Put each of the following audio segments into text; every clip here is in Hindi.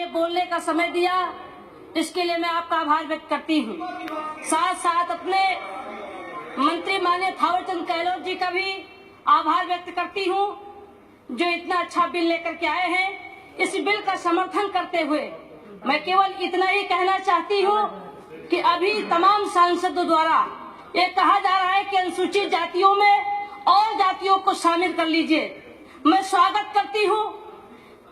बोलने का समय दिया, इसके लिए मैं आपका आभार व्यक्त करती हूँ। साथ साथ अपने मंत्री माननीय थावरचंद गहलोत जी का भी आभार व्यक्त करती हूँ, जो इतना अच्छा बिल लेकर के आए हैं। इस बिल का समर्थन करते हुए मैं केवल इतना ही कहना चाहती हूँ कि अभी तमाम सांसदों द्वारा ये कहा जा रहा है कि अनुसूचित जातियों में और जातियों को शामिल कर लीजिए। मैं स्वागत करती हूँ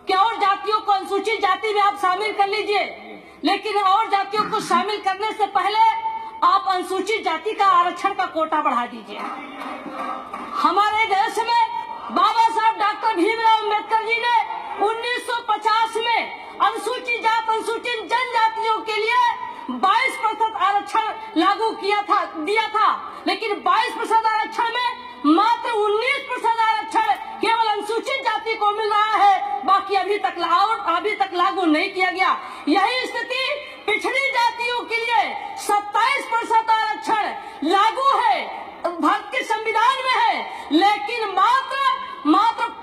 कि और जातियों को अनुसूचित जाति में आप शामिल कर लीजिए, लेकिन और जातियों को शामिल करने से पहले आप अनुसूचित जाति का आरक्षण का कोटा बढ़ा दीजिए। हमारे देश में बाबा साहब डॉक्टर भीमराव अम्बेडकर जी ने 1950 में अनुसूचित जात अनुसूचित जनजातियों के लिए 22% आरक्षण लागू दिया था, लेकिन 22% आरक्षण में मात्र 19% आरक्षण केवल अनुसूचित जाति को मिल रहा है, बाकी अभी तक लागू नहीं किया गया। यही स्थिति पिछड़ी जातियों के लिए 27% आरक्षण लागू है, भारत के संविधान में है, लेकिन मात्र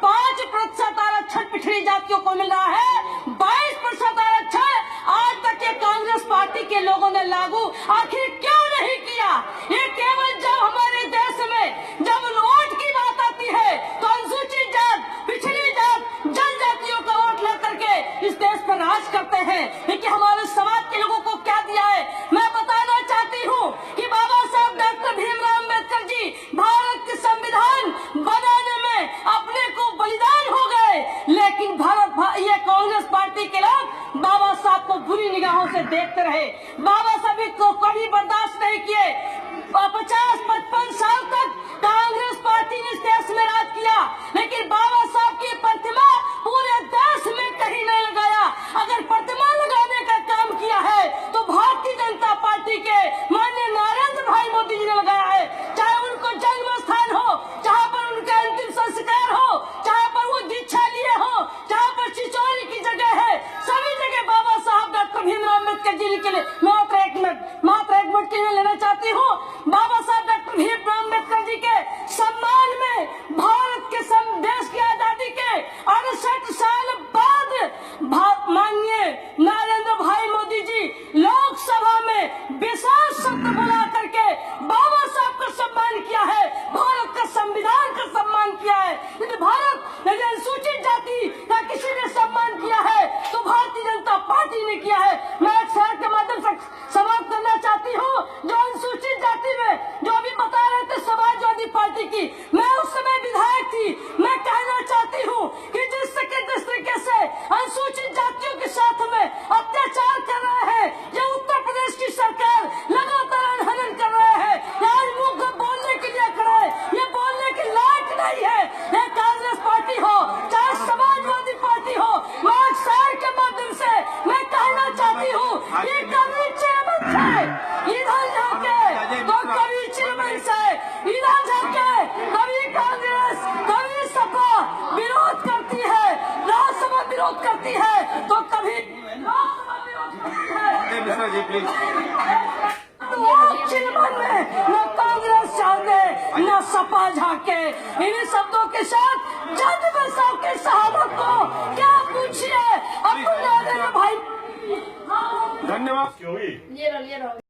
5% आरक्षण पिछड़ी जातियों को मिल रहा है। 22% आरक्षण आज तक ये कांग्रेस पार्टी के लोगों ने लागू आखिर क्यों नहीं किया? ये केवल जब हमारे देश में जब वोट की बात आती है तो अनुसूचित जात, पिछड़ी जात, जनजातियों का वोट लेकर के इस देश पर राज करते हैं। लेकिन हमारे समाज के लोगों को क्या दिया है? मैं बताना चाहती हूँ कि बाबा साहब डॉक्टर भीमराव अम्बेडकर जी भारत के संविधान बनाने में अपने को बलिदान हो गए, लेकिन ये कांग्रेस पार्टी के लोग बाबा साहब को बुरी निगाहों से देखते रहे। बाबा साहब को कभी बर्दाश्त नहीं किए। 50-55 साल तक कांग्रेस पार्टी ने इस देश में राज किया, लेकिन बाबा साहब की प्रतिमा पूरे देश में कहीं नहीं लगाया। अगर प्रतिमा लगाने का काम किया है तो भारतीय जनता पार्टी के माननीय नरेंद्र भाई मोदी जी ने लगाया है। चाहे उनको जन्म स्थान हो, जहाँ पर उनका अंतिम संस्कार हो, जहाँ पर वो दीक्षा लिए हो, जहाँ पर चिचौरी की जगह है, सभी जगह बाबा साहब डॉक्टर भीमराव अम्बेडकर जी के लिए मात्र एक मिनट के लिए लेना चाहती हूँ। बाबा साहब डॉक्टर भीमराव अम्बेडकर जी के सम्मान में भारत के देश की आजादी के 68 साल बाद माननीय नरेंद्र भाई मोदी जी लोकसभा में विशेष सत्र बुला करके बाबा साहब का सम्मान किया है, भारत का संविधान का सम्मान किया है। यदि अनुसूचित जाति का किसी ने सम्मान किया है तो भारतीय जनता पार्टी ने किया है। मैं एक शहर के माध्यम से समाप्त करना चाहती हूँ। जो अनुसूचित जाति में जो अभी बता रहे थे समाजवादी पार्टी की, मैं उस समय विधायक थी। मैं कहना चाहती हूँ कि जिस तरीके से अनुसूचित जातियों के साथ में अत्याचार कर रहे हैं, ये उत्तर प्रदेश की सरकार लगातार हनन कर रहे हैं। आज मुंह को बोलने के लिए खड़ा है, ये बोलने की लायक नहीं है। ये कांग्रेस पार्टी हो चाहे समाजवादी पार्टी हो, मैं एक शहर के माध्यम से मैं कहना चाहती हूँ कि कभी चेयरमैन से इधर जाके तो कभी चेयरमैन से इधर जाके कभी कांग्रेस कभी सपा विरोध करती है, राज्यसभा विरोध करती है, तो कभी लोकसभा विरोध करती है। चेयरमैन में न कांग्रेस झांके न सपा झांके। इन्हीं शब्दों के साथ जज साहब के शहादत को क्या पूछिए अपने भाई। धन्यवाद।